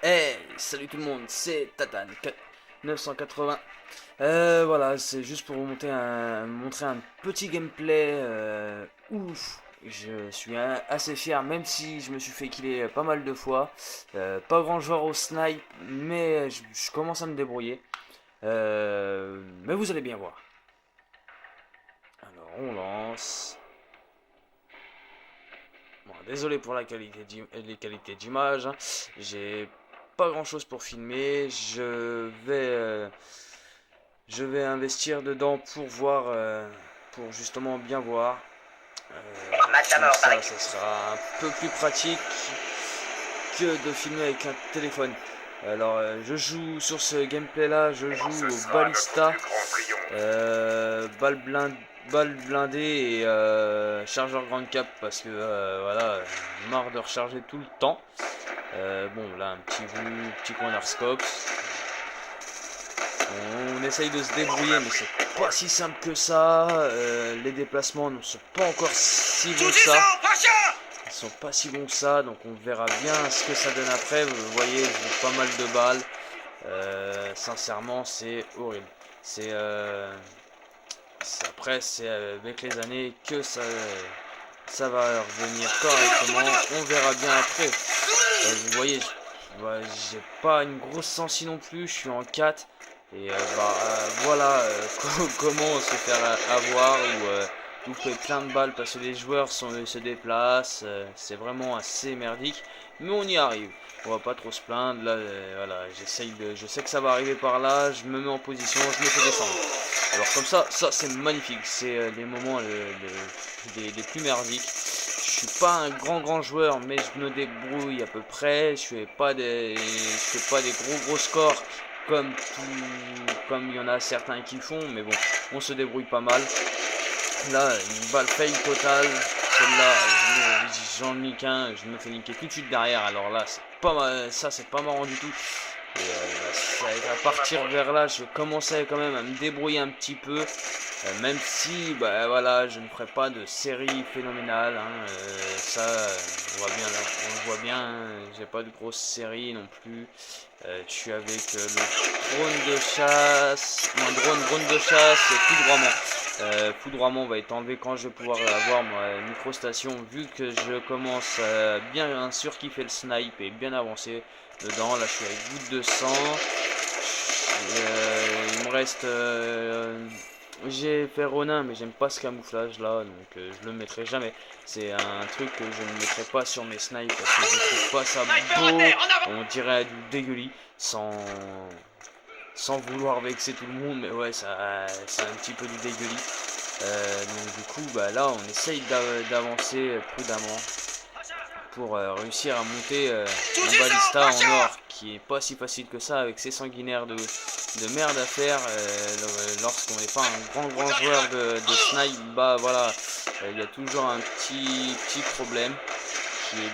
Hey, salut tout le monde, c'est Tatane 980. Voilà, c'est juste pour vous montrer un petit gameplay ouf. Je suis assez fier, même si je me suis fait killer pas mal de fois. Pas grand joueur au snipe, mais je commence à me débrouiller. Mais vous allez bien voir. Alors on lance. Bon, désolé pour les qualités d'image, hein. J'ai pas grand chose pour filmer. Je vais investir dedans pour voir, pour justement bien voir. Comme ça sera un peu plus pratique que de filmer avec un téléphone. Alors, je joue sur ce gameplay là, je joue au Ballista, balle blindée et chargeur grande cap parce que voilà, marre de recharger tout le temps. Bon, là, un petit corner scope. On essaye de se débrouiller, mais c'est pas si simple que ça. Les déplacements ne sont pas encore si bons que ça. Ils sont pas si bons que ça, donc on verra bien ce que ça donne après. Vous voyez, j'ai pas mal de balles. Sincèrement, c'est horrible. Après, c'est avec les années que ça va revenir correctement. On verra bien après. Vous voyez, j'ai pas une grosse sensi non plus. Je suis en 4. Et voilà comment se faire avoir ou fait plein de balles parce que les joueurs se déplacent. C'est vraiment assez merdique. Mais on y arrive. On va pas trop se plaindre. Là, voilà, je sais que ça va arriver par là. Je me mets en position, je me fais descendre. Alors comme ça c'est magnifique. C'est les moments les plus merdiques. Je suis pas un grand joueur, mais je me débrouille à peu près. Je fais pas des gros scores comme il y en a certains qui font, mais bon, on se débrouille pas mal. Là, une balle fail totale. Celle-là, j'en nique un, je me fais niquer tout de suite derrière. Alors là, c'est pas ça, c'est pas marrant du tout. Et à partir vers là, je commençais quand même à me débrouiller un petit peu. Même si, bah voilà, je ne ferai pas de série phénoménale. Hein, ça, on le voit bien. Hein, j'ai pas de grosse série non plus. Je suis avec le drone de chasse. Non, drone de chasse, foudroiement va être enlevé quand je vais pouvoir avoir ma microstation. Vu que je commence bien surkiffer le snipe et bien avancé dedans. Là, je suis avec goutte de sang. Il me reste. J'ai fait Ronin, mais j'aime pas ce camouflage là, donc je le mettrai jamais. C'est un truc que je ne mettrai pas sur mes snipes parce que je trouve pas ça beau. On dirait du dégueulis sans vouloir vexer tout le monde, mais ouais, c'est un petit peu du dégueulis. Donc du coup, bah là, on essaye d'avancer prudemment pour réussir à monter un balista en or qui est pas si facile que ça avec ses sanguinaires de merde à faire lorsqu'on n'est pas un grand joueur de snipe. Bah voilà, il y a toujours un petit problème qui est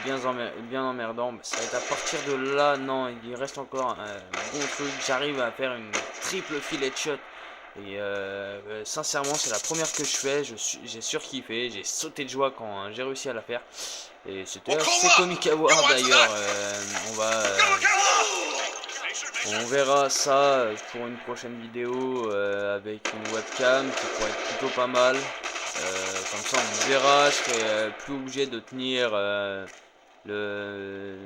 bien emmerdant. Ça va être à partir de là. Non, il reste encore un bon truc. J'arrive à faire une triple fillet shot. Et sincèrement, c'est la première que je fais. J'ai surkiffé, j'ai sauté de joie quand j'ai réussi à la faire. Et c'était assez comique à voir d'ailleurs. On verra ça pour une prochaine vidéo avec une webcam qui pourrait être plutôt pas mal. Comme ça on verra, je serai plus obligé de tenir le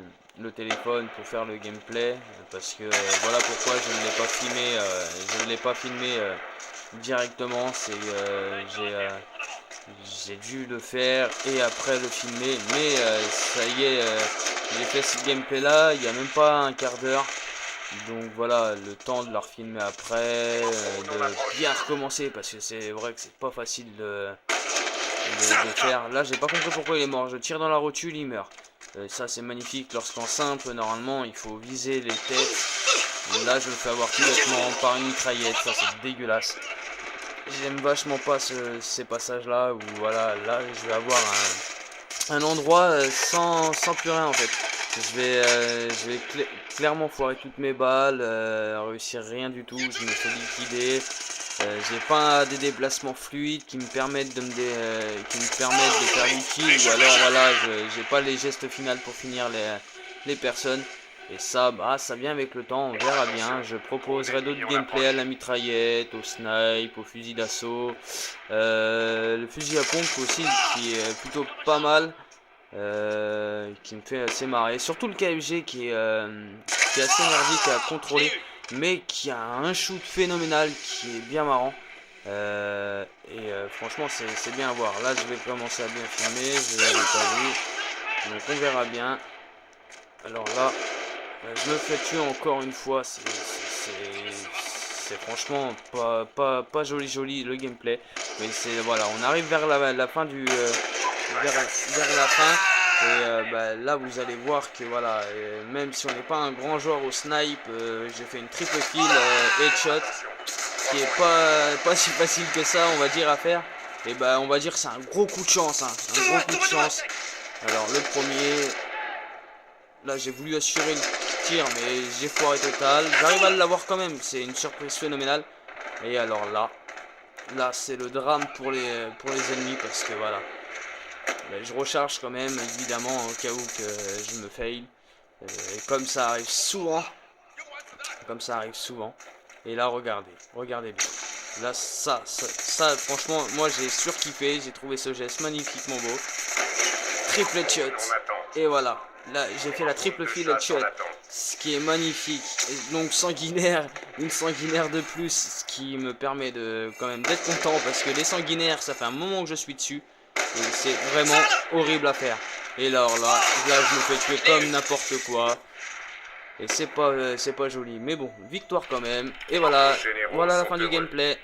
téléphone pour faire le gameplay parce que voilà pourquoi je ne l'ai pas filmé directement. C'est j'ai dû le faire et après le filmer, mais ça y est, j'ai fait ce gameplay là il y a même pas un quart d'heure. Donc voilà, le temps de la refilmer après, de bien recommencer parce que c'est vrai que c'est pas facile de faire. Là, j'ai pas compris pourquoi il est mort. Je tire dans la rotule, il meurt. Ça, c'est magnifique. Lorsqu'en simple, normalement, il faut viser les têtes. Et là, je me fais avoir tout bêtement par une mitraillette. Ça, c'est dégueulasse. J'aime vachement pas ces passages-là où voilà, là, je vais avoir un endroit sans plus rien en fait. Je vais clairement foirer toutes mes balles, réussir rien du tout, je me fais liquider. J'ai pas des déplacements fluides qui me permettent de faire du kill, ou alors voilà, j'ai pas les gestes finaux pour finir les personnes. Et ça, bah, ça vient avec le temps, on verra bien. Je proposerai d'autres gameplays à la mitraillette, au snipe, au fusil d'assaut. Le fusil à pompe aussi, qui est plutôt pas mal. Qui me fait assez marrer. Surtout le KFG qui est assez merdique à contrôler, mais qui a un shoot phénoménal, qui est bien marrant. Franchement, c'est bien à voir. Là, je vais commencer à bien filmer, je l'avais pas vu. Donc on verra bien. Alors là, je me fais tuer encore une fois. C'est franchement pas joli le gameplay. Mais c'est voilà, on arrive vers la fin vers la fin. Bah, là vous allez voir que voilà, même si on n'est pas un grand joueur au snipe, j'ai fait une triple kill headshot qui est pas si facile que ça, on va dire, à faire. Et bah on va dire c'est un gros coup de chance, hein, un gros coup de chance. Alors le premier, là j'ai voulu assurer le tir mais j'ai foiré total. J'arrive à l'avoir quand même, c'est une surprise phénoménale. Et alors là c'est le drame pour les ennemis parce que voilà. Mais je recharge quand même, évidemment, au cas où que je me fail. Et comme ça arrive souvent. Comme ça arrive souvent. Et là, regardez bien. Là, ça franchement, moi j'ai surkiffé. J'ai trouvé ce geste magnifiquement beau. Triple headshot. Et voilà. Là, j'ai fait la triple kill headshot. Ce qui est magnifique. Et donc sanguinaire, une sanguinaire de plus. Ce qui me permet de quand même d'être content. Parce que les sanguinaires, ça fait un moment que je suis dessus. Et c'est vraiment horrible à faire. Et alors là, je me fais tuer comme n'importe quoi. Et c'est pas joli. Mais bon, victoire quand même. Et voilà, voilà la fin du gameplay.